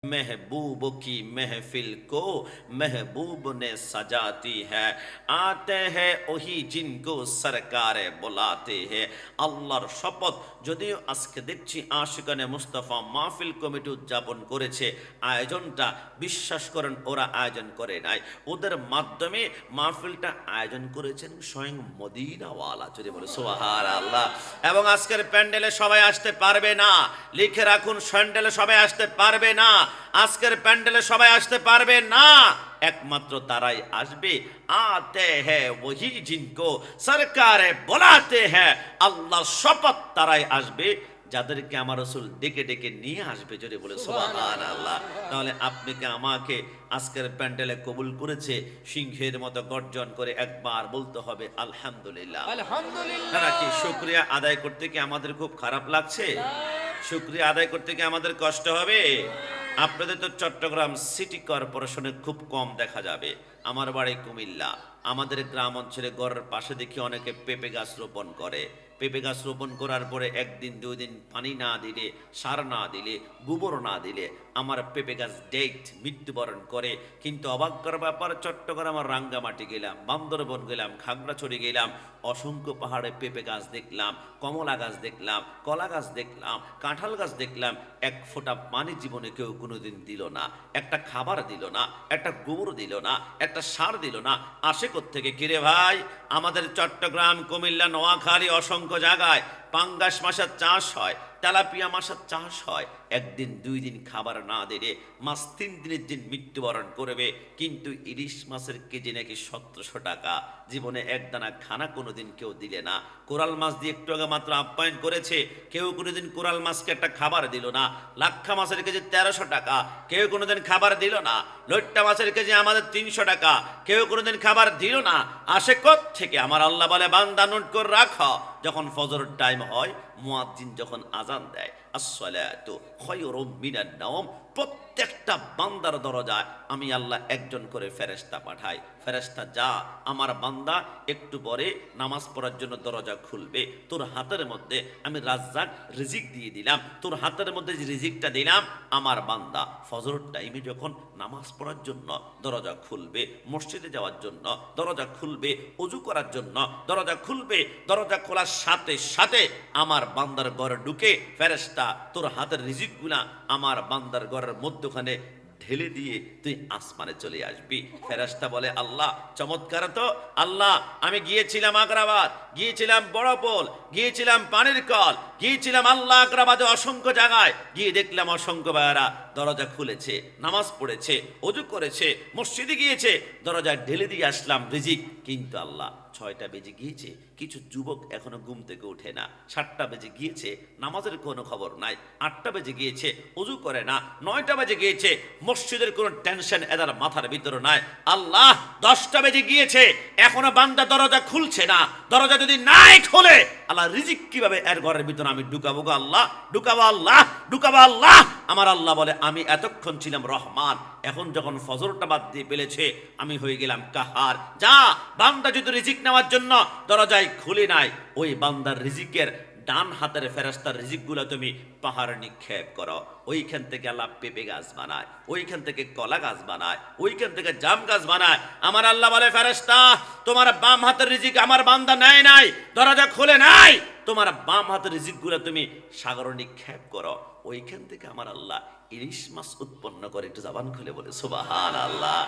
महबूब की महफिल को महबूब ने सजाती है आते हैं वही जिनको सरकारे बुलाते हैं আল্লাহর শপথ যদিও আজকে দেখছি আশিকানে মুস্তাফা মাহফিল কমিটি উদযাপন করেছে আয়োজনটা বিশ্বাস করেন ওরা আয়োজন করে নাই ওদের মাধ্যমে মাহফিলটা আয়োজন করেছেন স্বয়ং মদিনাওয়ালা যদি বলে সুবহানাল্লাহ এবং আজকের প্যান্ডেলে সবাই আসতে পারবে না লিখে রাখুন প্যান্ডেলে সবাই আসতে পারবে না আজকের প্যান্ডেলে সবাই আসতে পারবে না একমাত্র তারাই আসবে আতে হ্যাঁ ওহি জিनको সরকারে বুলাতে হ্যাঁ আল্লাহ শপথ তারাই আসবে যাদেরকে আমার রাসূল ডেকে ডেকে নিয়ে আসবে জোরে বলে সুবহানাল্লাহ তাহলে আপনি কি আমাকে আজকের প্যান্ডেলে কবুল করেছে সিংহের মতো গর্জন করে একবার বলতে হবে আলহামদুলিল্লাহ আলহামদুলিল্লাহ নাকি শুকরিয়া আদায় করতে কি আমাদের খুব খারাপ লাগছে শুকরিয়া আদায় করতে কি আমাদের কষ্ট হবে আপনাদের তো চট্টগ্রাম সিটি কর্পোরেশনে খুব কম দেখা যাবে আমার বাড়ি কুমিল্লা আমাদের গ্রাম অঞ্চলে ঘরের পাশে দেখি অনেকে পেঁপে গাছ রোপণ করে পেঁপে গাছ রোপণ করার পরে একদিন দুই দিন পানি না দিলে সার না দিলে গোবর না দিলে আমার পেঁপে গাছ ডেট মৃত্যুবরণ করে কিন্তু অবাক করার ব্যাপার চট্টগ্রাম রাঙ্গামাটি গেলাম বান্দরবন গেলাম খাগড়াছড়ি গেলাম অসংখ্য পাহাড়ে পেঁপে গাছ দেখলাম কমলা গাছ দেখলাম কলা গাছ দেখলাম কাঁঠাল গাছ দেখলাম এক ফোঁটা পানি জীবনে কেউ কোনোদিন দিল না একটা খাবার দিল না একটা গোবর দিল না একটা সার দিল না আসে কোত্থেকে কিরে ভাই আমাদের চট্টগ্রাম কুমিল্লা নোয়াখালী অসংখ্য জায়গায় পাঙ্গাস মাছের চাষ হয় তেলাপিয়া মাছের চাষ হয় একদিন দুই দিন খাবার না দিলে মাছ 3 দিনের দিন মৃত্যুবরণ করবে কিন্তু ইলিশ মাছের কেজি নাকি 1700 টাকা জীবনে একদানা খানা কোনোদিন কেউ দিলে না কোরাল মাছ দিয়ে একটু আগে মাত্র আপ্যায়ন করেছে কেউ কোনোদিন কোরাল মাছকে একটা খাবার দিল না লাক্ষা মাছের কেজি 1300 টাকা কেউ কোনোদিন খাবার দিল না লইট্টা মাছের কেজি আমাদের 300 টাকা কেউ কোনোদিন খাবার দিল না আসে থেকে আমার আল্লাহ বলে বান্দা নোট করে রাখো যখন ফজরের টাইম হয় মুয়াজ্জিন যখন আজান দেয় আসসালাতু খায়রুম মিনান নাওম প্রত্যেকটা বান্দার দরজায় আমি আল্লাহ একজন করে ফেরেশতা পাঠাই ফেরেশতা যা আমার বান্দা একটু পরে নামাজ পড়ার জন্য দরজা খুলবে তোর হাতের মধ্যে আমি রাজ্জাক রিজিক দিয়ে দিলাম তোর হাতের মধ্যে যে রিজিকটা দিলাম আমার বান্দা ফজরের টাইমে যখন নামাজ পড়ার জন্য দরজা খুলবে মসজিদে যাওয়ার জন্য দরজা খুলবে ওযু করার জন্য দরজা খুলবে দরজা খোলার সাথে সাথে আমার বান্দার ঘরে ঢুকে ফেরেশতা তোর হাতের রিজিকগুলা আমার বান্দার ঘরের মধ্যখানে ঢেলে দিয়ে তুই আসমানে চলে আসবি ফেরেশতা বলে আল্লাহ চমৎকার তো আল্লাহ আমি গিয়েছিলাম আগ্রাবাদ গিয়েছিলাম বড়পোল গিয়েছিলাম পানির কল গিয়েছিলাম আল্লাহ আগ্রাবাদে অসংখ্য জায়গায় গিয়ে দেখলাম অসংখ্য ভাইয়েরা দরজা খুলেছে নামাজ পড়েছে ওযু করেছে মসজিদে গিয়েছে দরজা ঢেলে দিয়ে আসলাম রিজিক কিন্তু আল্লাহ 6টা বেজে গিয়েছে কিছু যুবক এখনো ঘুম থেকে ওঠে না 7টা বেজে গিয়েছে নামাজের কোনো খবর নাই 8টা বেজে গিয়েছে ওযু করে না 9টা বেজে গিয়েছে মসজিদের কোনো টেনশন এদের মাথার ভিতরে নাই আল্লাহ 10টা বেজে গিয়েছে এখনো বান্দা দরজা খুলছে না দরজা যদি নাই খোলে আল্লাহ রিজিক কিভাবে এর ঘরের ভিতরে আমি ঢুকাবো গো আল্লাহ ঢুকাবো আল্লাহ ঢুকাবো আল্লাহ আমার আল্লাহ বলে আমি এতক্ষণ ছিলাম রহমান এখন যখন ফজরটা বাদ দিয়ে ফেলেছে আমি হয়ে গেলাম কাহার যা বান্দা যদি রিজিক নেওয়ার জন্য দরজায় খুলে নাই ওই বান্দার রিজিকের ডান হাতের ফেরেশতার রিজিকগুলো তুমি পাহাড়ে নিক্ষেপ করো ওইখান থেকে আল্লাহ পেঁপে গাছ বানায় ওইখান থেকে কলা গাছ বানায় ওইখান থেকে জাম গাছ বানায় আমার আল্লাহ বলে ফেরেশতা তোমার বাম হাতের রিজিক আমার বান্দা নেয় নাই দরজা খুলে নাই তোমার বাম হাতের রিজিকগুলো তুমি সাগরে নিক্ষেপ করো ওইখান থেকে আমার আল্লাহ ইলিশ মাছ উৎপন্ন করে একটু জবান খুলে বলে সুবহানাল্লাহ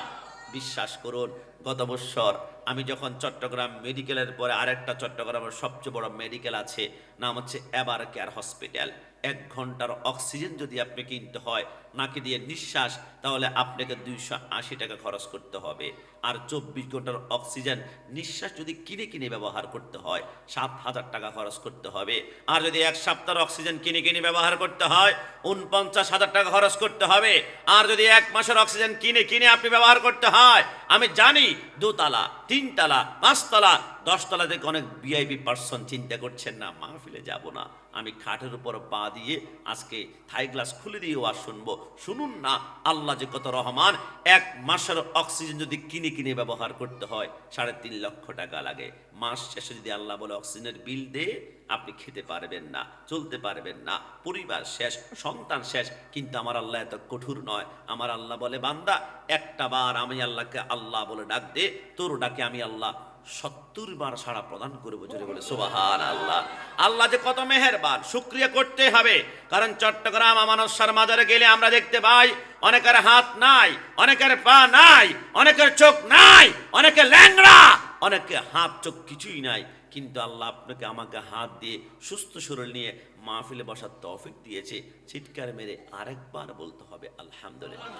বিশ্বাস করুন গত বছর আমি যখন চট্টগ্রাম মেডিকেলের পরে আরেকটা চট্টগ্রামের সবচেয়ে বড় মেডিকেল আছে নাম হচ্ছে এভার কেয়ার হসপিটাল 1 ঘন্টার অক্সিজেন যদি আপনি কিনতে হয় নাকি দিয়ে নিঃশ্বাস তাহলে আপনাকে 280 টাকা খরচ করতে হবে আর 24 ঘন্টার অক্সিজেন নিঃশ্বাস যদি কিনে ব্যবহার করতে হয় 7000 টাকা খরচ করতে হবে আর যদি 1 সপ্তাহের অক্সিজেন কিনে ব্যবহার করতে হয় 49,000 টাকা খরচ করতে হবে আর যদি 1 মাসের অক্সিজেন কিনে আপনি ব্যবহার করতে হয় আমি জানি 2 তলা 3 তলা 5 তলা 10 তলা থেকে অনেক ভিআইপি পার্সন চিন্তা করছেন না মাহফিলে যাব না আমি খাটের উপর পা দিয়ে আজকে থাই গ্লাস খুলে দিয়ে ওয়াজ শুনবো। শুনুন না, আল্লাহ যে কত রহমান। 1 মাসের অক্সিজেন যদি কিনে কিনে ব্যবহার করতে হয় 3.5 লক্ষ টাকা লাগে। মাস শেষে যদি আল্লাহ বলে অক্সিজেনের বিল দে, আপনি খেতে পারবেন না, চলতে পারবেন না, পরিবার শেষ, সন্তান শেষ। কিন্তু আমার আল্লাহ এত কঠোর নয়। আমার আল্লাহ বলে, বান্দা একটা বার আমি আল্লাহকে আল্লাহ বলে ডাক দে, তোর ডাকে আমি আল্লাহ 70 বার সাড়া প্রদান করবো। জোরে বলে সুবহানাল্লাহ। আল্লাহ যে কত মেহেরবান, শুকরিয়া করতে হবে। কারণ চট্টগ্রাম আমানস্যার মাজারে গেলে আমরা দেখতে পাই অনেকের হাত নাই, অনেকের পা নাই, অনেকের চোখ নাই, অনেকে ল্যাংড়া, অনেকে হাত চোখ কিছুই নাই। কিন্তু আল্লাহ আপনাকে আমাকে হাত দিয়ে সুস্থ শরীর নিয়ে মাহফিলে বসার তৌফিক দিয়েছে। চিৎকার মেরে আরেকবার বলতে হবে আলহামদুলিল্লাহ।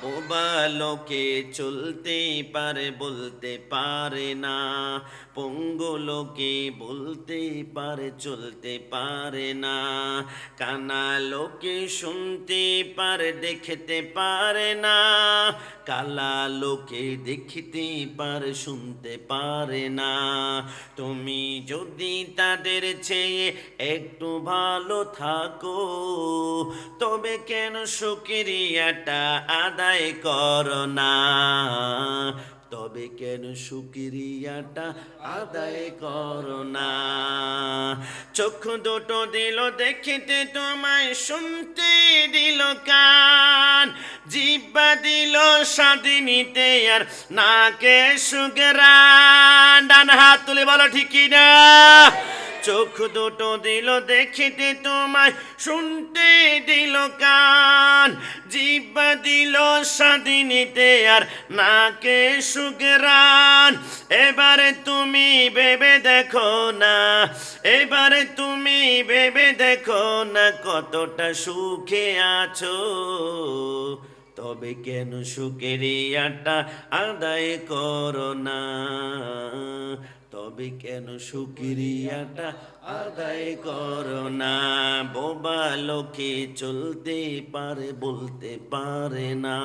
বোবা লোকে চলতে পারে বলতে পারে না, পঙ্গু লোকে বলতে পারে চলতে পারে না, কানা লোকে শুনতে পারে দেখতে পারে না, কালা লোকে দেখতে পারে শুনতে পারে না। তুমি যদি তাদের চেয়ে একটু ভালো থাকো, তবে কেন শুকরিয়াটা আদায় করো না? তবে কেন শুকরিয়াটা আদায় করো না? চোখ দুটো দিল দেখিতে তোমায়, শুনতে দিল কান, জিহ্বা দিল স্বাদ নিতে আর নাকে সুগরান। ডান হাত তুলে বলো ঠিক কি না? চোখ দুটো দিল দেখিতে তোমায়, শুনতে দিল কান, জিহ্বা দিল স্বাদ নিতে আর নাকে সুগরান। এবারে তুমি ভেবে দেখো না, এবারে তুমি ভেবে দেখো না কতটা সুখে আছো, তবে কেন শুকরিয়াটা আদায় করো না? তবে কেন শুকরিয়াটা আদায় করো না? বোবা লোকে চলতে পারে বলতে পারে না,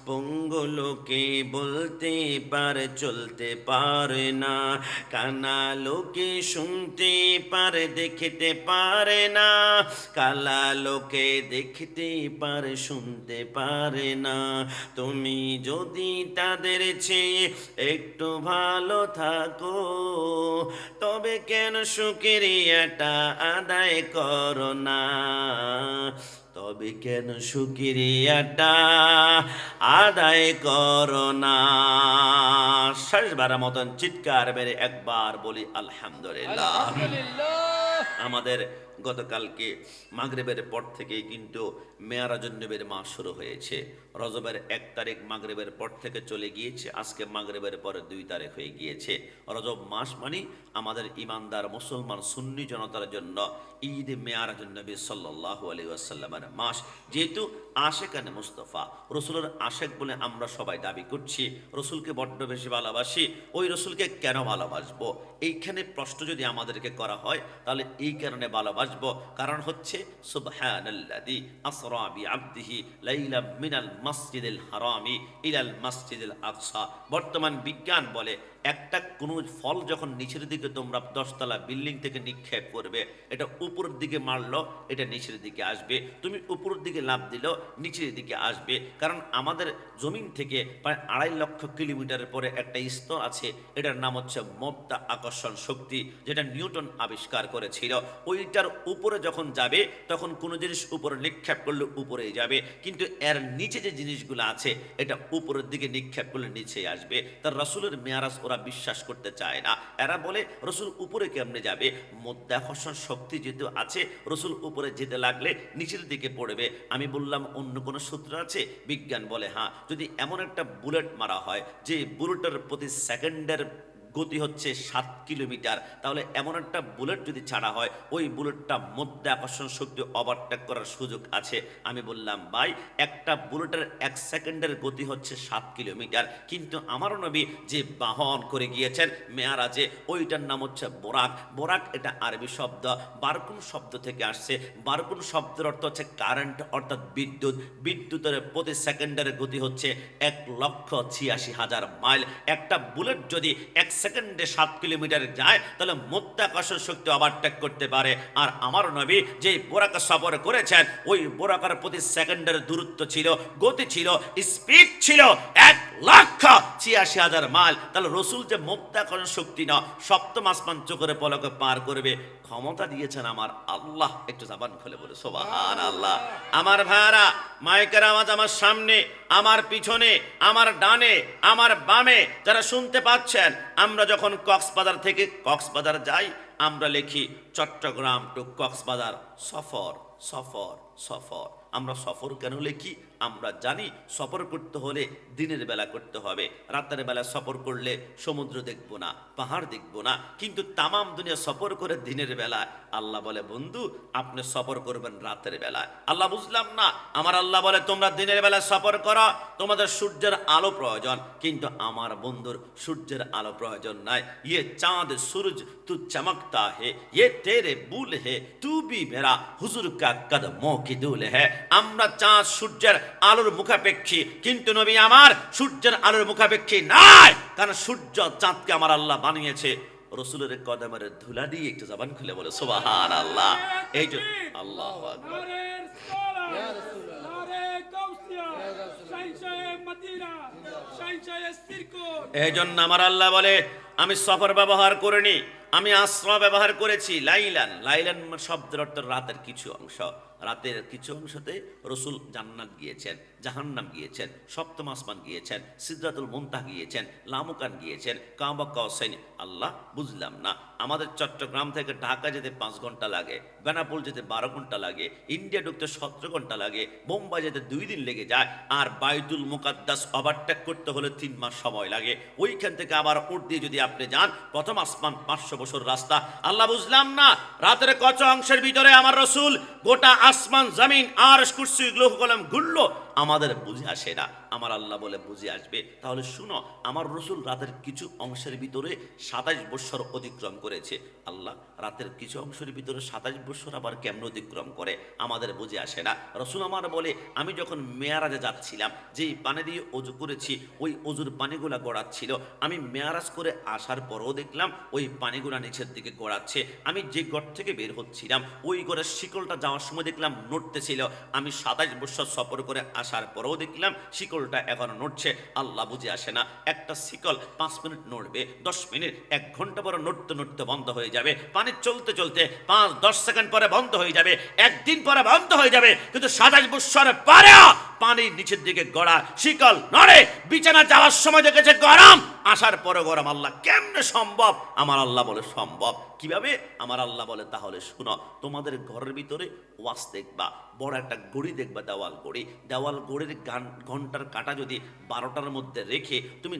পঙ্গু লোকে বলতে পারে চলতে পারে না, কানা লোকে শুনতে পারে দেখতে পারে না, কালা লোকে দেখতে পারে শুনতে পারে না। তুমি যদি তাদের চেয়ে একটু ভালো থাকো, তবে কেন শুকরিয়াটা আদায় করো না? তবে কেন শুকরিয়াটা আদায় করো না? শেষবারের মতন চিৎকার মেরে একবার বলি আলহামদুলিল্লাহ। আমাদের গতকালকে মাগরিবের পর থেকেই কিন্তু মেয়ারাজুন নবীর মাস শুরু হয়েছে। রজবের 1 তারিখ মাগরিবের পর থেকে চলে গিয়েছে, আজকে মাগরিবের পরে 2 তারিখ হয়ে গিয়েছে। রজব মাস মানে আমাদের ইমানদার মুসলমান সুন্নি জনতার জন্য ঈদ মেয়ারাজুন নবী সাল্লাল্লাহু আলাইহি ওয়াসাল্লামের মাস। যেহেতু আশেকানে মুস্তাফা, রসুলের আশেক বলে আমরা সবাই দাবি করছি, রসুলকে বড্ড বেশি ভালোবাসি। ওই রসুলকে কেন ভালোবাসবো? এইখানে প্রশ্ন যদি আমাদেরকে করা হয় তাহলে এই কারণে ভালোবাসবো, কারণ হচ্ছে সুবহানাল্লাযী আসরা বিআবদিহি লাইলাম মিনাল মাসজিদিল হারামি ইলাল মাসজিদিল আকসা। বর্তমান বিজ্ঞান বলে একটা কোনো ফল যখন নিচের দিকে তোমরা 10 তলা বিল্ডিং থেকে নিক্ষেপ করবে, এটা উপরের দিকে মারলো এটা নিচের দিকে আসবে, তুমি উপরের দিকে লাফ দিলেও নিচের দিকে আসবে। কারণ আমাদের জমিন থেকে প্রায় 2.5 লক্ষ কিলোমিটারের পরে একটা স্তর আছে, এটার নাম হচ্ছে মধ্যা আকর্ষণ শক্তি, যেটা নিউটন আবিষ্কার করেছিল। ওইটার উপরে যখন যাবে তখন কোনো জিনিস উপরে নিক্ষেপ করলে উপরেই যাবে, কিন্তু এর নিচে যে জিনিসগুলো আছে এটা উপরের দিকে নিক্ষেপ করলে নিচে আসবে। তার রসুলের মেয়ারাজ ওরা বিশ্বাস করতে চায় না। এরা বলে রসুল উপরে কেমনে যাবে? মধ্যাকর্ষণ শক্তি যেহেতু আছে, রসুল উপরে যেতে লাগলে নিচের দিকে পড়বে। আমি বললাম অন্য কোনো সূত্র আছে? বিজ্ঞান বলে হ্যাঁ, যদি এমন একটা বুলেট মারা হয় যে বুলেটের প্রতি সেকেন্ডের গতি হচ্ছে 7 কিলোমিটার, তাহলে এমন একটা বুলেট যদি ছাড়া হয় ওই বুলেটটা মধ্যে আকর্ষণ শক্তি ওভারটেক করার সুযোগ আছে। আমি বললাম ভাই, একটা বুলেটের 1 সেকেন্ডের গতি হচ্ছে 7 কিলোমিটার, কিন্তু আমার নবী যে বাহন করে গিয়েছেন মেয়ারাজে ওইটার নাম হচ্ছে বোরাক। বোরাক এটা আরবি শব্দ, বারকুন শব্দ থেকে আসছে। বারকুন শব্দের অর্থ হচ্ছে কারেন্ট অর্থাৎ বিদ্যুৎ। বিদ্যুতের প্রতি সেকেন্ডের গতি হচ্ছে 1,86,000 মাইল। একটা বুলেট যদি 1 সেকেন্ডে 7 কিলোমিটার যায়, তাহলে মাধ্যাকর্ষণ শক্তি ওভারটেক করতে পারে। আর আমার নবী যে বোরাকা সফর করেছেন, ওই বোরাকার প্রতি সেকেন্ডের দূরত্ব ছিল, গতি ছিল, স্পিড ছিল 1,86,000 মাইল। তাহলে রসুল যে মাধ্যাকর্ষণ শক্তি না, সপ্তম আসমান চোখের পলকে পার করবে, ক্ষমতা দিয়েছেন আমার আল্লাহ। একটু জবান খুলে বলে সুবহানাল্লাহ। আমার ভাইরা, মাইকের আওয়াজ আমার সামনে, আমার পিছনে, আমার ডানে, আমার বামে যারা শুনতে পাচ্ছেন, আমরা যখন কক্সবাজার থেকে কক্সবাজার যাই, আমরা লিখি চট্টগ্রাম টু কক্সবাজার সফর সফর সফর। আমরা সফর কেন লিখি? আমরা জানি সফর করতে হলে দিনের বেলা করতে হবে, রাতের বেলা সফর করলে সমুদ্র দেখবো না, পাহাড় দেখবো না। কিন্তু তামাম দুনিয়া সফর করে দিনের বেলায়। আল্লাহ বলে বন্ধু আপনি সফর করবেন রাতের বেলায়। আল্লাহ বুঝলাম না, আমার আল্লাহ বলে তোমরা দিনের বেলা সফর করো, তোমাদের সূর্যের আলো প্রয়োজন। কিন্তু আমার বন্ধুর সূর্যের আলো প্রয়োজন নাই। ইয়ে চাঁদ সূরজ তু চমকতা হে, ইয়ে তেরে বুল হে, তু বি মেরা হুজুর কা কদমোं কি দুল হে। আমরা চাঁদ সূর্যের আলোর মুখাপেক্ষী, কিন্তু নবী আমার সূর্যের আলোর মুখাপেক্ষী নাই। কারণ সূর্য চাঁদকে আমার আল্লাহ বানিয়েছে রসুলের কদমের ধুলা দিয়ে। একটু জবান খুলে বলে সুবহানাল্লাহ। এই যে আল্লাহু আকবার। এই জন্য আমার আল্লাহ বলে আমি সফর ব্যবহার করিনি, আমি আশ্রা ব্যবহার করেছি। লাইলান, লাইলান শব্দের অর্থ রাতের কিছু অংশ। রাতের কিছু অংশতে রসুল জান্নাত গিয়েছেন, জাহান্নাম গিয়েছেন, সপ্তম আসমান গিয়েছেন, সিদরাতুল মুনতাহা গিয়েছেন, লামুকান গিয়েছেন, কাবা কাউসাইন। আল্লাহ বুঝলাম না, আমাদের চট্টগ্রাম থেকে ঢাকা যেতে 5 ঘন্টা লাগে, বেনাপোল যেতে 12 ঘন্টা লাগে, ইন্ডিয়া ঢুকতে 17 ঘন্টা লাগে, বোম্বাই যেতে 2 দিন লেগে যায়, আর বাইতুল মুকাদ্দাস ওভারটেক করতে হলে 3 মাস সময় লাগে। ওইখান থেকে আবার উট দিয়ে যদি আপনি যান, প্রথম আসমান 500 বছর রাস্তা। আল্লাহ বুঝলাম না, রাতের কত অংশের ভিতরে আমার রসুল গোটা আসমান জমিন আর কুরসি লৌহ কলম ঘুরলো, আমাদের বুঝে আসে না। আমার আল্লাহ বলে বুঝে আসবে। তাহলে শুনো, আমার রসুল রাতের কিছু অংশের ভিতরে 27 বৎসর অতিক্রম করেছে। আল্লাহ রাতের কিছু অংশের ভিতরে 27 বৎসর আবার কেমন অতিক্রম করে আমাদের বুঝে আসে না। রসুল আমার বলে আমি যখন মেয়ারাজে যাচ্ছিলাম, যেই পানি দিয়ে অজু করেছি ওই অজুর পানিগুলা গড়াচ্ছিল। আমি মেয়ারাজ করে আসার পরও দেখলাম ওই পানিগুলা নিচের দিকে গড়াচ্ছে। আমি যে ঘর থেকে বের হচ্ছিলাম ওই ঘরের শিকলটা যাওয়ার সময় দেখলাম নড়তেছিল। আমি 27 বৎসর সফর করে আসার পরেও দেখলাম শিকলটা এখনো নড়ছে। আল্লাহ বুঝে আসে না, একটা শিকল 5 মিনিট নড়বে, 10 মিনিট, 1 ঘন্টা পরে নড়তে নড়তে বন্ধ হয়ে যাবে, পানি চলতে চলতে 5-10 সেকেন্ড পরে বন্ধ হয়ে যাবে, একদিন পরে বন্ধ হয়ে যাবে। কিন্তু 27 বৎসর পরে পানির নিচের দিকে গড়া শিকল নড়ে। বিছানা যাওয়ার সময় দেখেছে গরম, আসার পরে গরম। আল্লাহ কেমনে সম্ভব? আমার আল্লাহ বলে সম্ভব। কিভাবে? আমার আল্লাহ বলে তাহলে শুনো, তোমাদের ঘরের ভিতরে ওয়াচ দেখবা, বড় একটা ঘড়ি দেখবা, দেওয়াল ঘড়ি। দেওয়াল ঘড়ির ঘন্টার কাঁটা যদি 12টার মধ্যে রেখে তুমি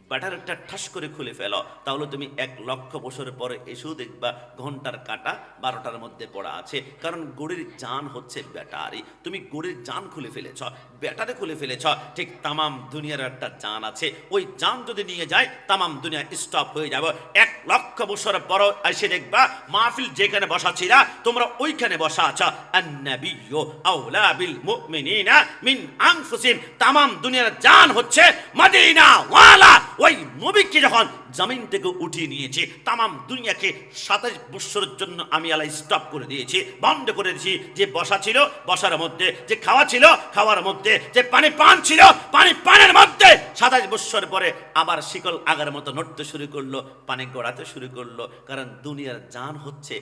ব্যাটারিটা ঠাস করে খুলে ফেলো, তাহলে তুমি 1 লক্ষ বছরের পরে এসেও দেখবা ঘন্টার কাঁটা 12টার মধ্যে পড়া আছে। কারণ ঘড়ির জান হচ্ছে ব্যাটারি। তুমি ঘড়ির জান খুলে ফেলেছ, ব্যাটারি খুলে ফেলেছ। ঠিক তামাম দুনিয়ার একটা জান আছে, ওই জান যদি নিয়ে যায় তামাম দুনিয়া স্টপ হয়ে যাবে। 1 লক্ষ বছরের পর এসে দেখবা মাহফিল যেখানে বসা ছিল তোমরা ওইখানে বসা আছো। আন-নাবিয়্যু আওলা বিল মুমিনিনা মিন আনফুসিহিম। তামাম দুনিয়ার জান হচ্ছে মদিনা ওয়ালা। ওই নবীকে যখন জমিন থেকে উঠিয়ে নিয়েছি, তামাম দুনিয়াকে 27 বছরের জন্য আমি আল্লাহ স্টপ করে দিয়েছি, বন্ধ করে দিয়েছি। যে বসা ছিল বসার মধ্যে, যে খাওয়া ছিল খাওয়ার মধ্যে, যে পানি পান ছিল পানি পানের মধ্যে। 27 বছর পরে আবার শিকল আগের মতো নড়তে শুরু করলো, পানি গড়াতে শুরু করলো। কারণ দুনিয়ার জান হচ্ছে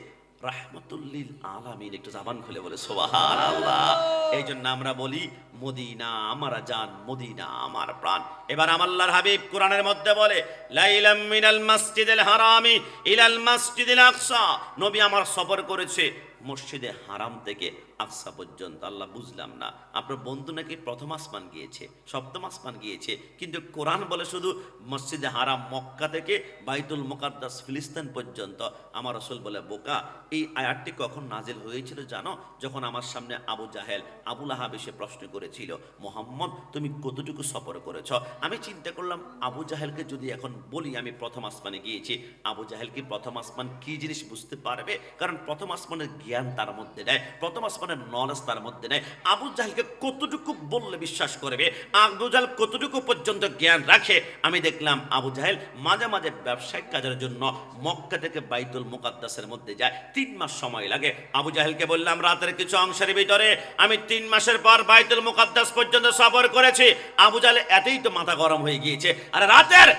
রাহমাতুল্লিল আলামিন। একটু জবান খুলে বলে সুবহানাল্লাহ। এই জন্য আমরা বলি মদিনা আমার জান, মদিনা আমার প্রাণ। এবার আমার আল্লাহর হাবিব কোরআনের মধ্যে বলে লাইলাম মিনাল মাসজিদিল হারামি ইলাল মাসজিদিল আকসা। নবী আমার সফর করেছে মসজিদে হারাম থেকে আকসা পর্যন্ত। আল্লাহ বুঝলাম না, আপনার বন্ধু নাকি প্রথম আসমান গিয়েছে, সপ্তম আসমান গিয়েছে, কিন্তু কোরআন বলে শুধু মসজিদে হারাম মক্কা থেকে বাইতুল মুকাদ্দাস ফিলিস্তিন পর্যন্ত। আমার রাসূল বলে বোকা, এই আয়াতটি কখন নাজিল হয়েছিল জানো? যখন আমার সামনে আবু জাহেল, আবু লাহাব এসে প্রশ্ন করেছিল মুহাম্মদ তুমি কতটুকু সফর করেছ। আমি চিন্তা করলাম আবু জাহেলকে যদি এখন বলি আমি প্রথম আসমানে গিয়েছি, আবু জাহেল কি প্রথম আসমান কি জিনিস বুঝতে পারবে? কারণ প্রথম আসমানের জ্ঞান তার মধ্যে নেয়, প্রথম আসমানের নলেজ তার মধ্যে নেয়। আবু জাহেলকে কতটুকু বললে বিশ্বাস করবে। আবু জাহেল কতটুকু পর্যন্ত জ্ঞান রাখে আমি দেখলাম আবু জাহেল মাঝে মাঝে ব্যবসায়িক কাজের জন্য মক্কা থেকে বাইতুল মুকাদ্দাসের মধ্যে যায়, 3 মাস সময় লাগে। আবু জাহেলকে বললাম রাতের কিছু অংশের ভিতরে আমি 3 মাসের পর বাইতুল মুকাদ্দাস পর্যন্ত সফর করেছি। আবু জাহেল এতই তো মাথা গরম হয়ে গিয়েছে, আর রাতের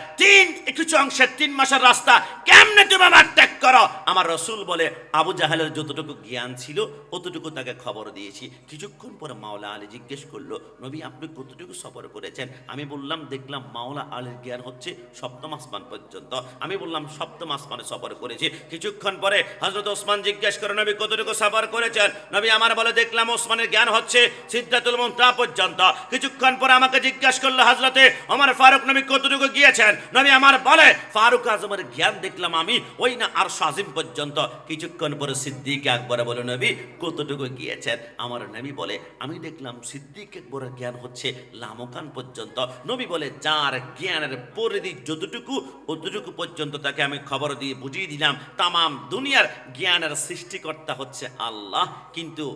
কিছু অংশের 3 মাসের রাস্তা কেমনে তুমি আমার ত্যাগ করো? আমার রসুল বলে আবু জাহেলের যতটুকু জ্ঞান ছিল অতটুকু তাকে খবর দিয়েছি। কিছুক্ষণ পরে মাওলা আলী জিজ্ঞেস করলো, নবী আপনি কতটুকু সফর করেছেন? আমি বললাম দেখলাম মাওলা আলীর জ্ঞান হচ্ছে 7ম আসমান পর্যন্ত। আমি বললাম 7ম আসমানে সফর করেছি। কিছুক্ষণ পরে হযরত ওসমান জিজ্ঞেস করে, নবী কতটুকু সফর করেছেন? নবী আমার বলে দেখলাম ওসমানের জ্ঞান হচ্ছে সিদরাতুল মুনতাহা পর্যন্ত। কিছুক্ষণ পরে আমাকে জিজ্ঞেস করলো হযরতে ওমর ফারুক নবী কতটুকু গিয়েছেন? নবী আমার বলে ফারুক আজমের জ্ঞান দেখলাম আমি ওই না আরশ আজিম পর্যন্ত। কিছুক্ষণ পরে সিদ্দিক আকবর বলে, নবী কতটুকু গিয়েছেন? আমার নবী বলে আমি দেখলাম সিদ্দিক আকবরের জ্ঞান হচ্ছে লামকান পর্যন্ত। নবী বলে যার জ্ঞানের পরিধি যতটুকু অতটুকু পর্যন্ত তাকে আমি খবর দিয়ে বুঝিয়ে দিলাম তামাম দুনিয়ার জ্ঞানের সৃষ্টিকর্তা হচ্ছে আল্লাহ, কিন্তু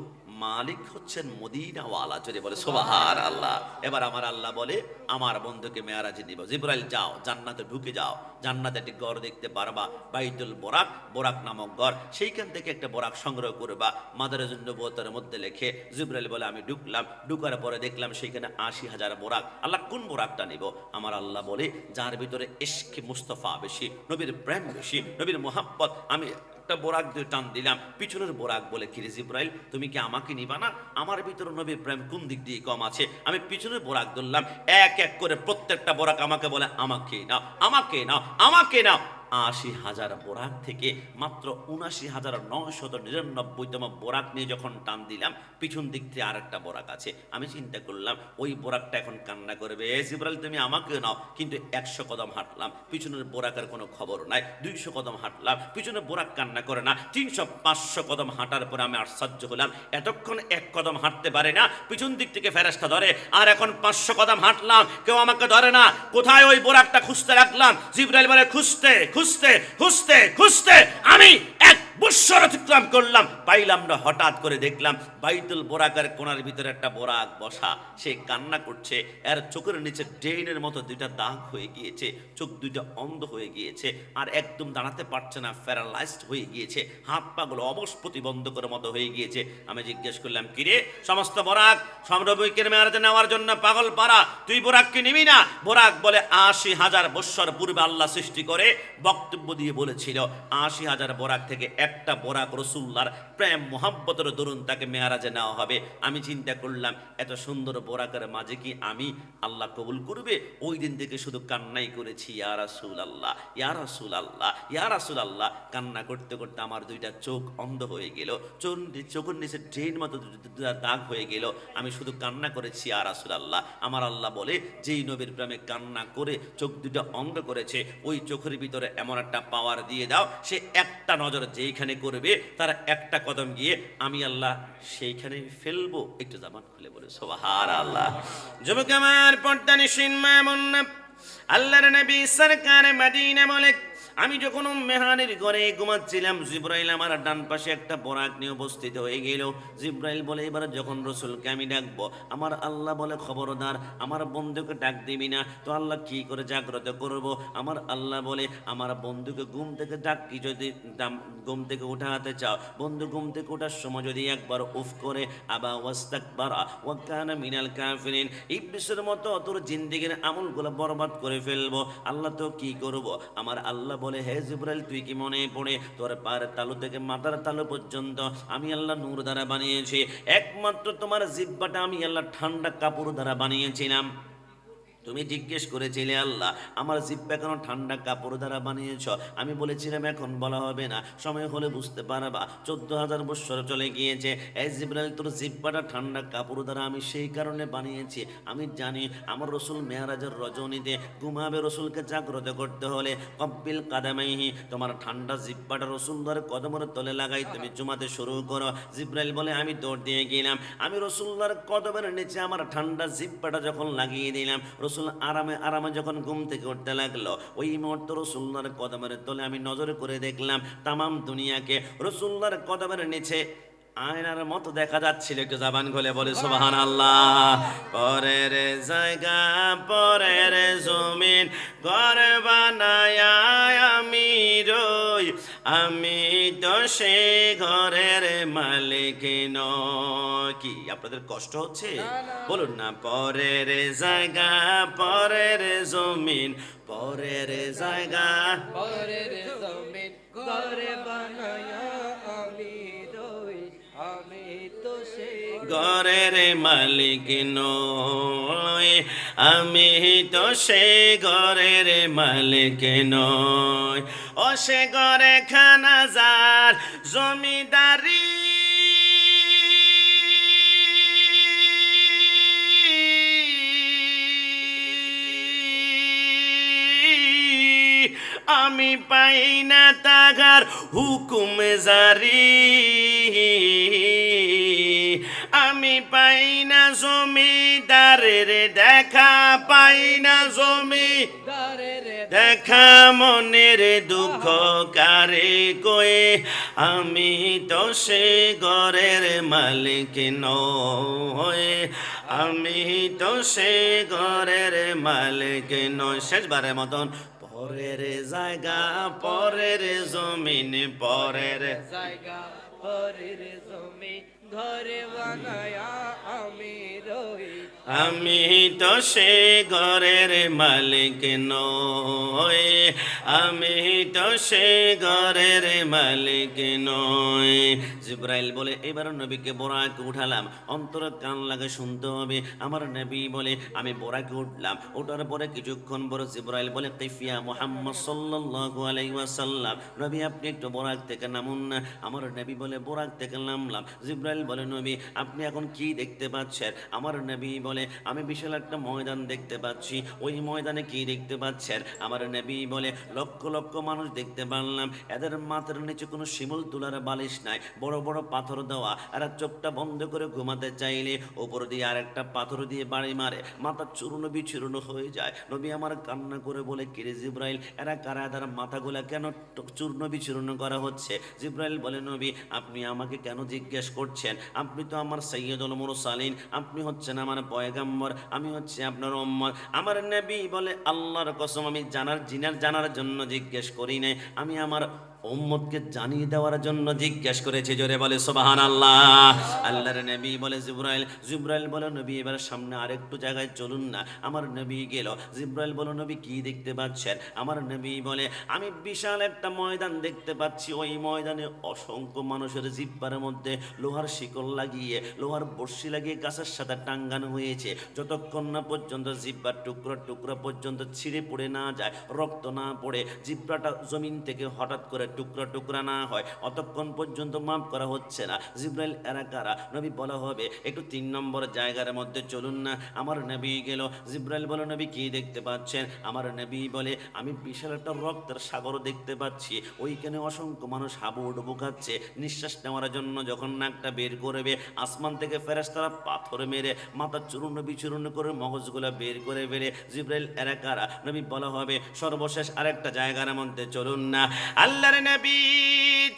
মালিক হচ্ছেন মদিনাওয়ালা। যদি বলে সুবহানাল্লাহ। এবার আমার আল্লাহ বলে আমার বন্ধুকে মেরাজে নিব, জিবরাইল যাও জান্নাতে ঢুকে যাও, জান্নাতে একটি ঘর দেখতে পারবা বাইতুল বোরাক, বোরাক নামক ঘর, সেইখান থেকে একটা বোরাক সংগ্রহ করবা, মাদারেজুন নবুওয়াতের মধ্যে লেখে। জিবরাইল বলে আমি ঢুকলাম, ঢুকার পরে দেখলাম সেইখানে 80,000 বোরাক। আল্লাহ কোন বোরাকটা নিব? আমার আল্লাহ বলে যার ভিতরে ইশকে মুস্তাফা বেশি, নবীর প্রেম বেশি, নবীর মোহাব্বত। আমি একটা বোরাক দিয়ে টান দিলাম, পিছনের বোরাক বলে কিরে জিবরাইল তুমি কি আমাকে নিবা না? আমার ভিতরে নবীর প্রেম কোন দিক দিয়ে কম আছে? আমি পিছনের বোরাক ধরলাম, এক এক করে প্রত্যেকটা বোরাক আমাকে বলে আমাকে নাও, আমাকে নাও, আমাকে নাও। 80,000 বোরাক থেকে মাত্র 79,999তম বোরাক নিয়ে যখন টান দিলাম, পিছন দিক থেকে আরেকটা বোরাক আছে। আমি চিন্তা করলাম ওই বোরাকটা এখন কান্না করবে, জিবরাইল তুমি আমাকে নাও। কিন্তু 100 কদম হাঁটলাম, পিছনের বোরাকের কোনো খবর নাই। 200 কদম হাঁটলাম, পিছনের বোরাক কান্না করে না। 300-500 কদম হাঁটার পরে আমি আশ্চর্য হলাম, এতক্ষণ 1 কদম হাঁটতে পারে না, পিছন দিক থেকে ফেরেশতা ধরে, আর এখন 500 কদম হাঁটলাম কেউ আমাকে ধরে না। কোথায় ওই বোরাকটা খুঁজতে লাগলাম। জিবরাইল বলে খুঁজতে খুঁজতে খুঁজতে খুঁজতে আমি 1 বৎসর অতিক্রম করলাম, পাইলাম না। হঠাৎ করে দেখলাম বাইতুল বোরাকের কোণার ভিতরে একটা বোরাক বসা, সে কান্না করছে। এর চোখের নিচে ড্রেনের মতো 2টা দাগ হয়ে গিয়েছে, চোখ 2টা অন্ধ হয়ে গিয়েছে, আর একদম দাঁড়াতে পারছে না, প্যারালাইজড হয়ে গিয়েছে, হাত পাগুলো অবশ প্রতিবন্ধকের মতো হয়ে গিয়েছে। আমি জিজ্ঞেস করলাম কিরে সমস্ত বোরাক সমরবিকের মেয়ারতে নেওয়ার জন্য পাগল পারা, তুই বোরাককে নিবি না? বোরাক বলে 80,000 বৎসর পূর্বে আল্লাহ সৃষ্টি করে বক্তব্য দিয়ে বলেছিল 80,000 বোরাক থেকে একটা বোরাক রসুল্লাহর প্রেম মোহাব্বতের দরুন তাকে মেয়ারাজে নেওয়া হবে। আমি চিন্তা করলাম এত সুন্দর বোরাকের মাঝে কি আমি আল্লাহ কবুল করবে? ওই দিন থেকে শুধু কান্নাই করেছি, ইয়া রাসূলুল্লাহ, ইয়া রাসূলুল্লাহ, ইয়া রাসূলুল্লাহ। কান্না করতে করতে আমার 2টা চোখ অন্ধ হয়ে গেল, চোখের নিচে ড্রেন মতো 2টা দাগ হয়ে গেল। আমি শুধু কান্না করেছি, ইয়া রাসূলুল্লাহ। আমার আল্লাহ বলে যেই নবীর প্রেমে কান্না করে চোখ 2টা অন্ধ করেছে, ওই চোখের ভিতরে এমন একটা পাওয়ার দিয়ে দাও, সে একটা নজর যেইখানে করবে তার একটা কদম গিয়ে আমি আল্লাহ সেইখানে ফেলবো। একটু জামান খুলে বলে সুবহানাল্লাহ। যুবক আমার পর্দা নিশিন মা মুন্না আল্লাহর নবী সরকার মদিনা বলে আমি যখন মেহানের ঘরে ঘুমাচ্ছিলাম, জিবরাইল আমার ডান পাশে একটা বোরাক নিয়ে উপস্থিত হয়ে গেল। জিবরাইল বলে এবার যখন রসুলকে আমি ডাকবো, আমার আল্লাহ বলে খবরদার আমার বন্ধুকে ডাক দিবি না। তো আল্লাহ কি করে জাগ্রত করব? আমার আল্লাহ বলে আমার বন্ধুকে ঘুম থেকে ডাকি, যদি ঘুম থেকে উঠাতে চাও, বন্ধু ঘুম থেকে ওঠার সময় যদি একবার উফ করে আবা ওয়াস্তাকবারা ওয়া কানা মিনাল কাফিরিন, ইবলিসের মতো তোর জিন্দেগির আমলগুলো বরবাদ করে ফেলবো। আল্লাহ তো কি করব? আমার আল্লাহ বলে হে জিবরাইল তুই কি মনে পড়ে তোর পায়ের তালু থেকে মাথার তালু পর্যন্ত আমি আল্লাহ নূর দ্বারা বানিয়েছি, একমাত্র তোমার জিহ্বাটা আমি আল্লাহ ঠান্ডা কাপড় দ্বারা বানিয়েছিলাম। তুমি জিজ্ঞেস করেছিলে আল্লাহ আমার জিহ্বা কেন ঠান্ডা কাপড় দ্বারা বানিয়েছ? আমি বলেছিলাম এখন বলা হবে না, সময় হলে বুঝতে পারবা। 14,000 বৎসর চলে গিয়েছে। এই জিবরাইল তোর জিহ্বাটা ঠান্ডা কাপড় দ্বারা আমি সেই কারণে বানিয়েছি। আমি জানি আমার রসুল মেয়ারাজের রজনীতে ঘুমাবে, রসুলকে জাগ্রত করতে হলে কব্বিল কাদামাইহি, তোমার ঠান্ডা জিহ্বাটা রসুলদার কদমের তলে লাগাই তুমি জুমাতে শুরু করো। জিবরাইল বলে আমি দৌড় দিয়ে গেলাম, আমি রসুলদার কদমের নিচে আমার ঠান্ডা জিহ্বাটা যখন লাগিয়ে দিলাম, রসুল আরামে আরামে যখন ঘুম থেকে উঠতে লাগলো, ওই মুহূর্তে রসুল্লাহর কদমের তলে আমি নজর করে দেখলাম তামাম দুনিয়াকে রসুল্লাহর কদমের নিচে আয়নার মতো দেখা যাচ্ছিল। একটু জাবান খুলে বলে সুবহানাল্লাহ। সে ঘরের মালিক নয়। কি আপনাদের কষ্ট হচ্ছে? বলুন না, পরের জায়গা পরের জমিন, পরের জায়গা পরের জমিন ঘরে বানায়া আমি রই, আমি তো সেই ঘরের মালিক নয়, আমি তো সে ঘরের মালিক নয়। ও সে ঘরে খানা যার জমিদারি, আমি পাই না তাগার হুকুম জারি, আমি পাই না জমিদারের দেখা, পাই না দারের দেখা, মনের দুঃখ কারে কয়ে, আমি তো সে ঘরের মালিক নয়, আমি তো সে ঘরের মালিক নয়। শেষবারের মতন, পরের জায়গা পরের জমিন, পরের জায়গা পরের জমিন ঘরে বানায়া আমি রই, আমি তো সে ঘরের মালিক নয়, আমি তো সে ঘরের মালিক নয়। জিব্রাইল বলে, এবার নবীকে বোরাকে উঠালাম, অন্তর কান লাগে শুনতে হবে। আমার নবী বলে, আমি বোরাকে উঠলাম, ওঠার পরে কিছুক্ষণ পরে জিব্রাইল বলে, কিফিয়া মুহাম্মদ সাল্লাল্লাহু আলাইহি ওয়াসাল্লাম, নবী আপনি একটু বোরাক থেকে নামুন না। আমার নবী বলে, বোরাক থেকে নামলাম। জিব্রাইল বলে, নবী আপনি এখন কি দেখতে পাচ্ছেন? আমার নবী বলে, আমি বিশাল একটা ময়দান দেখতে পাচ্ছি। ওই ময়দানে কি দেখতে পাচ্ছেন? আমার নবী বলে, লক্ষ লক্ষ মানুষ দেখতে পারলাম, এদের মাথার নিচে কোনো শিমুল তুলার বালিশ নাই, বড় বড় পাথর দেওয়া। এরা চোখটা বন্ধ করে ঘুমাতে চাইলে উপর দিয়ে আর একটা পাথর দিয়ে বাড়ি মারে, মাথা চূর্ণ বিচূর্ণ হয়ে যায়। নবী আমার কান্না করে বলে, কিরে জিব্রাইল, এরা কারা? এদের মাথাগুলা কেন চূর্ণ বিচূর্ণ করা হচ্ছে? জিব্রাইল বলে, নবী আপনি আমাকে কেন জিজ্ঞেস করছেন? আপনি তো আমার সাইয়্যিদুল মুরসালিন, আপনি হচ্ছেন আমার পয়গাম্বর, আমি হচ্ছে আপনার উম্মত। আমার নবী বলে, আল্লাহর কসম আমি জানার জন্য জিজ্ঞেস করি নাই, আমি আমার উম্মতকে জানিয়ে দেওয়ার জন্য জিজ্ঞেস করেছি। জোরে বলে সুবহানাল্লাহ। আল্লাহর নবী বলে, জিব্রাইল বলে, নবী এবার সামনে আরেকটু জায়গায় চলুন না। আমার নবী গেল। জিব্রাইল বলে, নবী কি দেখতে পাচ্ছেন? আমার নবী বলে, আমি বিশাল একটা ময়দান দেখতে পাচ্ছি। ওই ময়দানে অসংখ্য মানুষের জিব্বার মধ্যে লোহার শিকল লাগিয়ে, লোহার বর্ষি লাগিয়ে গাছের সাথে টাঙ্গানো হয়েছে। যতক্ষণ না পর্যন্ত জিব্বার টুকরা টুকরা পর্যন্ত ছিঁড়ে পড়ে না যায়, রক্ত না পড়ে, জিব্রাটা জমিন থেকে হঠাৎ করে টুকরা টুকরা না হয়, অতক্ষণ পর্যন্ত মাফ করা হচ্ছে না। জিব্রাইল এরা কারা? নবী বলা হবে, একটু 3 নম্বর জায়গার মধ্যে চলুন না। আমার নবী গেল। জিব্রাইল বলে, নবী কি দেখতে পাচ্ছেন? আমার নবী বলে, আমি বিশাল একটা রক্তের সাগর দেখতে পাচ্ছি। ওইখানে অসংখ্য মানুষ হাবুডুবু খাচ্ছে। নিঃশ্বাস নেওয়ার জন্য যখন নাকটা বের করবে, আসমান থেকে ফেরেশতারা পাথর মেরে মাথা চূর্ণ বিচূর্ণ করে মগজগুলা বের করে বেরে। জিব্রাইল এরা কারা? নবী বলা হবে, সর্বশেষ আরেকটা জায়গার মধ্যে চলুন না। আল্লাহর নবী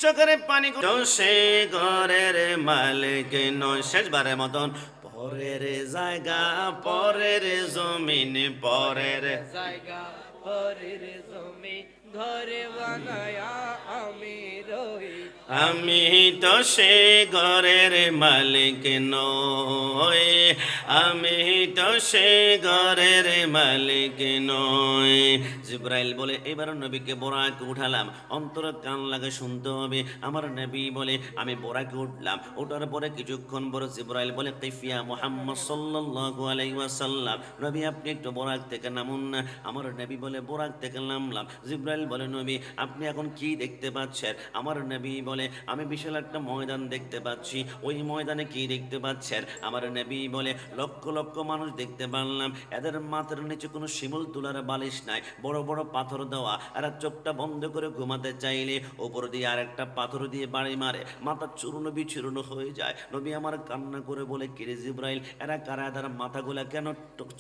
চোখের পানি সে ঘরের মালিক নয়। শেষবারের মতন, পরের জায়গা পরের জমিন, পরের জায়গা পরের জমিন ঘরে বানায়া আমি রই, আমি তো সে ঘরের মালিক নয়, আমি তো সে ঘরের মালিক নয়। জিব্রাইল বলে, এবার নবীকে বোরাকে উঠালাম, অন্তর কান লাগে শুনতে হবে। আমার নবী বলে, আমি বোরাকে উঠলাম, ওঠার পরে কিছুক্ষণ পরে জিব্রাইল বলে, কিফিয়া মুহাম্মদ সাল্লাল্লাহু আলাইহি ওয়াসাল্লাম, নবী আপনি একটু বোরাক থেকে নামুন না। আমার নবী বলে, বোরাক থেকে নামলাম। জিব্রাইল বলে, নবী আপনি এখন কি দেখতে পাচ্ছেন? আমার নবী বলে, আমি বিশাল একটা ময়দান দেখতে পাচ্ছি। ওই ময়দানে কি দেখতে পাচ্ছেন? আমার নবী বলে, লক্ষ লক্ষ মানুষ দেখতে পারলাম, এদের মাথার নিচে কোনো শিমুল তুলার বালিশ নাই, বড় বড় পাথর দেওয়া। এরা চোখটা বন্ধ করে ঘুমাতে চাইলে উপর দিয়ে আর একটা পাথর দিয়ে বাড়ি মারে, মাথা চূর্ণ বিচূর্ণ হয়ে যায়। নবী আমার কান্না করে বলে, কিরে জিব্রাইল, এরা কারা? এদের মাথাগুলা কেন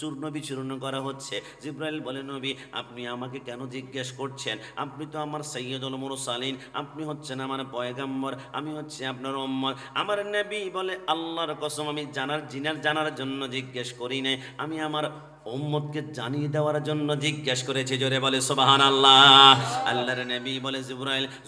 চূর্ণ বিচূর্ণ করা হচ্ছে? জিব্রাইল বলে, নবী আপনি আমাকে কেন জিজ্ঞেস করছেন? আপনি তো আমার সাইয়্যিদুল মুরসালিন, আপনি হচ্ছেন আমার পয়গাম্বর, আমি হচ্ছে আপনার উম্মত। আমার নবী বলে, আল্লাহর কসম আমি জানার জন্য জিজ্ঞেস করি নাই, আমি আমার উম্মতকে জানিয়ে দেওয়ার জন্য জিজ্ঞেস করেছে। জোরে বলে সুবহানাল্লাহ। আল্লাহর নবী বলে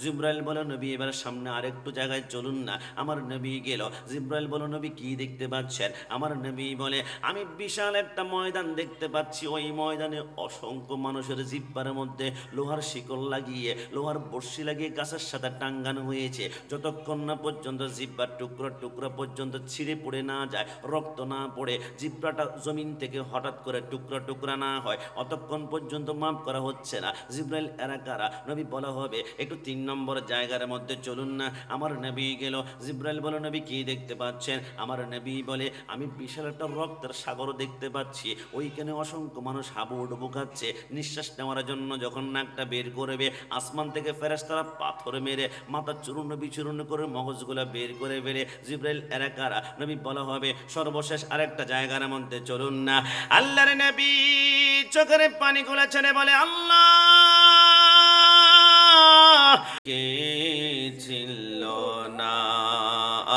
জিবরাইল বলে নবী এবার সামনে আরেকটু জায়গায় চলুন না। আমার নবী গেল। জিবরাইল বলে নবী কি দেখতে পাচ্ছেন? আমার নবী বলে আমি বিশাল একটা ময়দান দেখতে পাচ্ছি। ওই ময়দানে অসংখ্য মানুষের জিব্বার মধ্যে লোহার শিকল লাগিয়ে, লোহার বর্ষি লাগিয়ে গাছের সাথে টাঙ্গানো হয়েছে। যতক্ষণ না পর্যন্ত জিব্বার টুকরা টুকরা পর্যন্ত ছিঁড়ে পড়ে না যায়, রক্ত না পড়ে, জিব্রাটা জমিন থেকে হঠাৎ করে টুকরা টুকরা না হয়, অতক্ষণ পর্যন্ত মাফ করা হচ্ছে না। জিবরাইল এরা কারা? নবী বলা হবে একটু 3 নম্বর জায়গার মধ্যে চলুন না। আমার নবী গেল। জিবরাইল বলে নবী কি দেখতে পাচ্ছেন? আমার নবী বলে আমি বিশাল একটা রক্তের সাগর দেখতে পাচ্ছি। ওইখানে অসংখ্য মানুষ হাবুডুবু খাচ্ছে। নিঃশ্বাস নেওয়ার জন্য যখন নাকটা বের করবে, আসমান থেকে ফেরেশতারা পাথর মেরে মাথা চূর্ণ বিচূর্ণ করে মগজগুলা বের করে বেরে। জিবরাইল এরা কারা? নবী বলা হবে সর্বশেষ আরেকটা জায়গার মধ্যে চলুন না। আল্লাহর নবী চোখের পানিগুলা ছেড়ে বলে আল্লাহ কে ছিল না।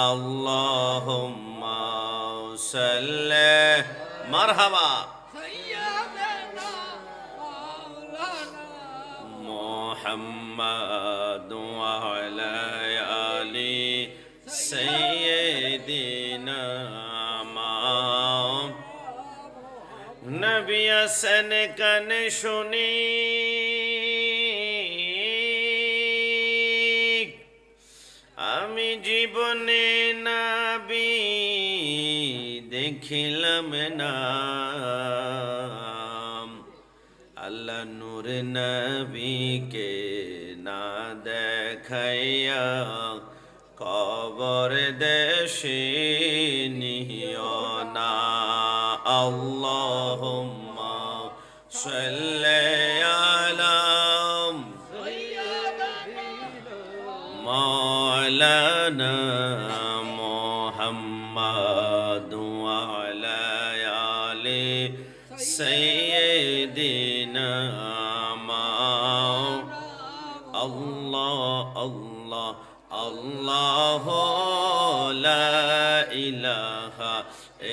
আল্লাহুম্মা সাল্লি মারহাবা سيدنا مولانا محمد وعلى آل سيدنا নবী আসেন কানে শুনি, আমি জীবনে নবী দেখিলাম না। আল্লাহ নূর নবীকে না দেখাইয়া কবর দেশে নিও না। আল্লাহুম্মা সাল্লি আলা মাওলানা মুহাম্মাদ ওয়া আলা আলি সাইয়্যিদিনা আল্লাহ আল্লাহ আল্লাহ লা ইলাহা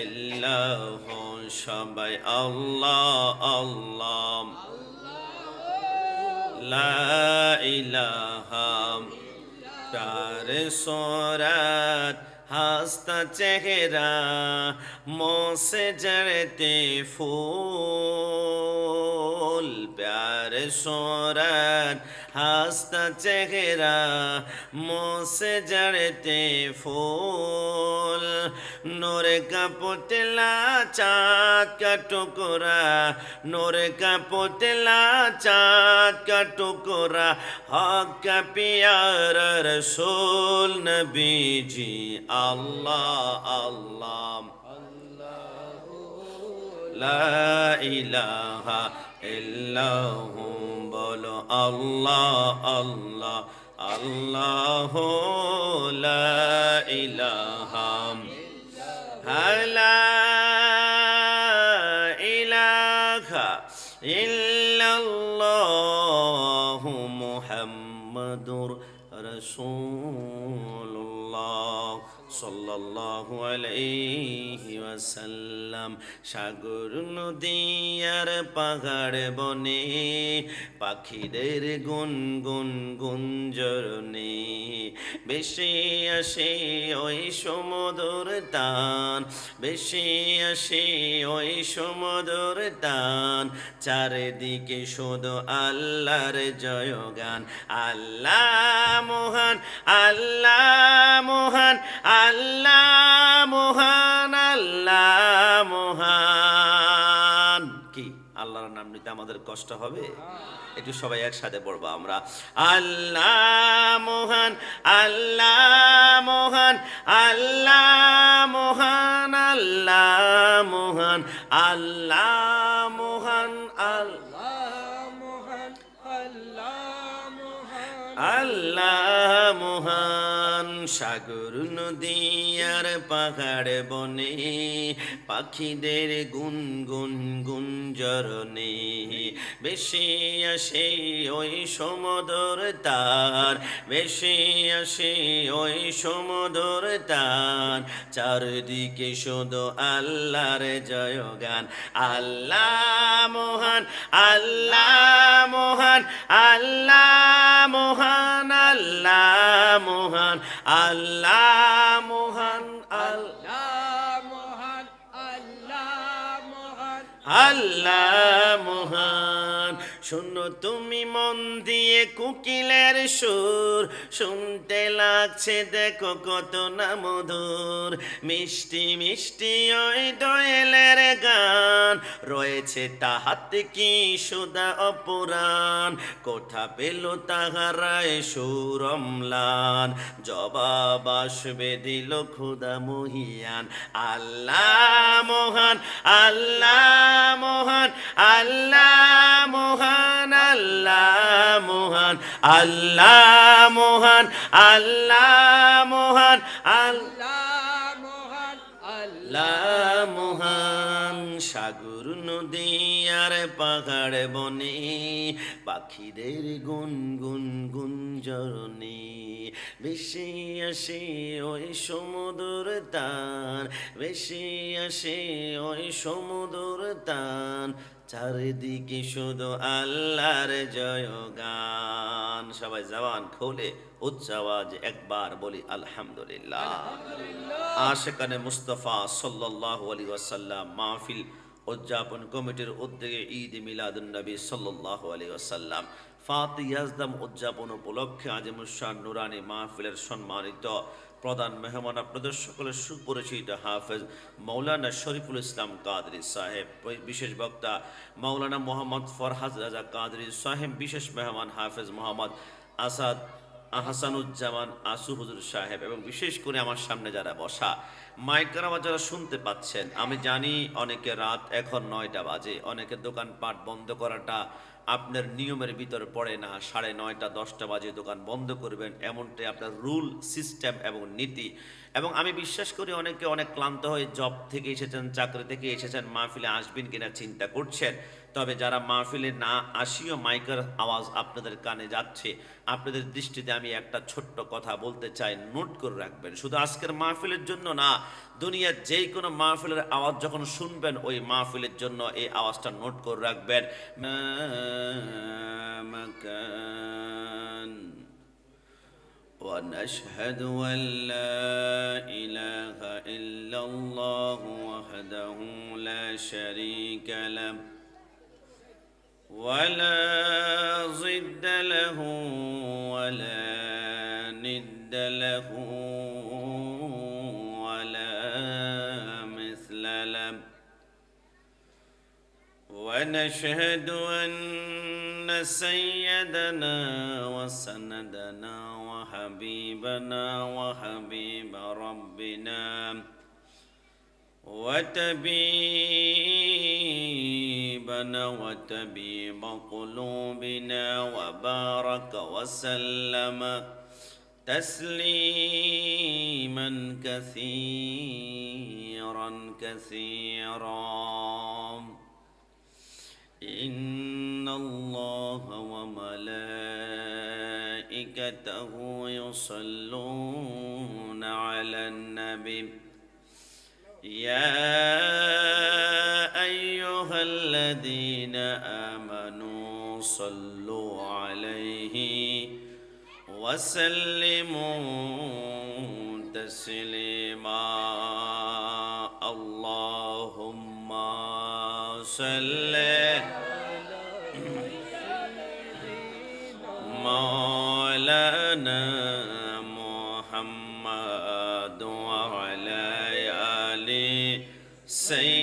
ইল্লাহু। সবাই আল্লাহ আল্লাহ লা ইলাহা। তার সুরাত হাসতা চেহারা মোসে জড়তে ফুল। প্যার সুরাত হাসতা চেহারা মোসে জড়তে ফুল। नूर का पुतला चाँद का टुकड़ा, नूर का पुतला चाँद का टुकड़ा, हक का प्यारा रसूल नबी जी। अल्लाह अल्लाह ला इलाहा इल्लल्लाहु। बोलो अल्लाह अल्लाह अल्लाह ला इलाहा লা ইলাহা ইল্লাল্লাহু মুহাম্মাদুর রাসূলুল্লাহ সাল্লাল্লাহু আলাইহি ওয়াসাল্লাম। সাগর নদী আর পাহাড় বনে পাখিদের গুনগুন গুঞ্জরণে বেশি আসে ওই সমুদর তান, বেশি আসে ওই সমুদর তান। চারিদিকে শুধু আল্লাহর জয়গান। আল্লাহ মহান, আল্লাহ মহান, আল্লাহ মহান, আল্লাহ মহান। কি আল্লাহর নাম নিতে আমাদের কষ্ট হবে? একটু সবাই একসাথে পড়বো আমরা। আল্লাহ মহান, আল্লাহ মহান, আল্লাহ মহান, আল্লাহ মহান, আল্লাহ মহান, আল্লাহ আল্লাহ মহান, আল্লাহ মহান, আল্লাহ আল্লাহ মহান, সাগর নদী আর পাহাড় বনে পাখিদের গুনগুন গুঞ্জরণে বেশি আসে ওই সমুদর তার, বেশি আসে ওই সমুদর তার, চারদিকে শুধু আল্লাহর জয়গান। আল্লাহ মহান, আল্লাহ মহান, আল্লাহ মহান, আল্লাহ মহান, আল্লাহ মহান, আল্লাহ মহান, আল্লাহ মহান, আল্লাহ মহান। শোনো তুমি মন দিয়ে কোকিলের সুর, শুনতে লাগছে দেখো কত না মধুর, মিষ্টি মিষ্টি ওই দোয়েলের গান, রয়েছে তাহাতে কি সুদা অপুরাণ, কোথা পেল তাহারায় সুরমলান, জবাব আসবে দিল খুদা মহিয়ান। আল্লাহ মহান, আল্লাহ মহান, আল্লাহ মহান, আল্লাহ মহান, আল্লাহ মহান, আল্লাহ মহান, আল্লাহ মহান, আল্লাহ মহান। সাগর নদী আর পাহাড় বনে পাখিদের গুনগুন গুঞ্জরণে ভেসে আসে ওই সমুদ্র তান, ভেসে আসে ওই সমুদ্র তান, চারিদিকে শুধু আল্লাহর জয়গান। সবাই জবান খোলে উচ্চ আওয়াজ একবার বলি আলহামদুলিল্লাহ। আশিকানে মুস্তাফা সাল্লাল্লাহু আলাইহি ওয়াসাল্লাম মাহফিল উদযাপন কমিটির উদ্যোগে ঈদ মিলাদুন নবী সাল্লাল্লাহু আলাইহি ওয়াসাল্লাম ফাতি ইয়াজদাম উদযাপন উপলক্ষে আজিমুশান নুরানি মাহফিলের সম্মানিত প্রধান মেহমান আপনাদের সকলের সুপরিচিত হাফেজ মৌলানা শরীফুল ইসলাম কাদরি সাহেব, বিশেষ বক্তা মৌলানা মোহাম্মদ ফরহাদ রাজা কাদরি সাহেব, বিশেষ মেহমান হাফেজ মোহাম্মদ আসাদ আহসানুজ্জামান আসু হুজুর সাহেব, এবং বিশেষ করে আমার সামনে যারা বসা মাইকার আওয়াজ যারা শুনতে পাচ্ছেন, আমি জানি অনেকে রাত এখন 9টা বাজে, অনেকে দোকানপাট বন্ধ করাটা আপনার নিয়মের ভিতর পড়ে না, 9:30 10টা বাজে দোকান বন্ধ করবেন, এমনটাই আপনার রুল সিস্টেম এবং নীতি। এবং আমি বিশ্বাস করি অনেকে অনেক ক্লান্ত হয়ে জব থেকে এসেছেন, চাকরি থেকে এসেছেন, মাহফিলে আসবেন কিনা চিন্তা করছেন। তবে যারা মাহফিলে না আসিও মাইকের আওয়াজ আপনাদের কানে যাচ্ছে, আপনাদের দৃষ্টিতে আমি একটা ছোট্ট কথা বলতে চাই, নোট করে রাখবেন। শুধু আজকের মাহফিলের জন্য না, দুনিয়ার যেই কোনো মাহফিলের আওয়াজ যখন শুনবেন ওই মাহফিলের জন্য এই আওয়াজটা নোট করে রাখবেন। ونشهد أن لا إله إلا الله وحده لا شريك له ولا ضد له ولا ند له ولا مثل له ونشهد أن سيدنا وسندنا وحبيبنا وحبيب ربنا وتبيبنا وتبيب قلوبنا وبارك وسلم تسليما كثيرا كثيرا. إن الله وملائكته يصلون على النبي يا أيها الذين آمنوا صلوا عليه وسلموا تسليما. اللهم صل مولانا محمد وعلى آل سيدنا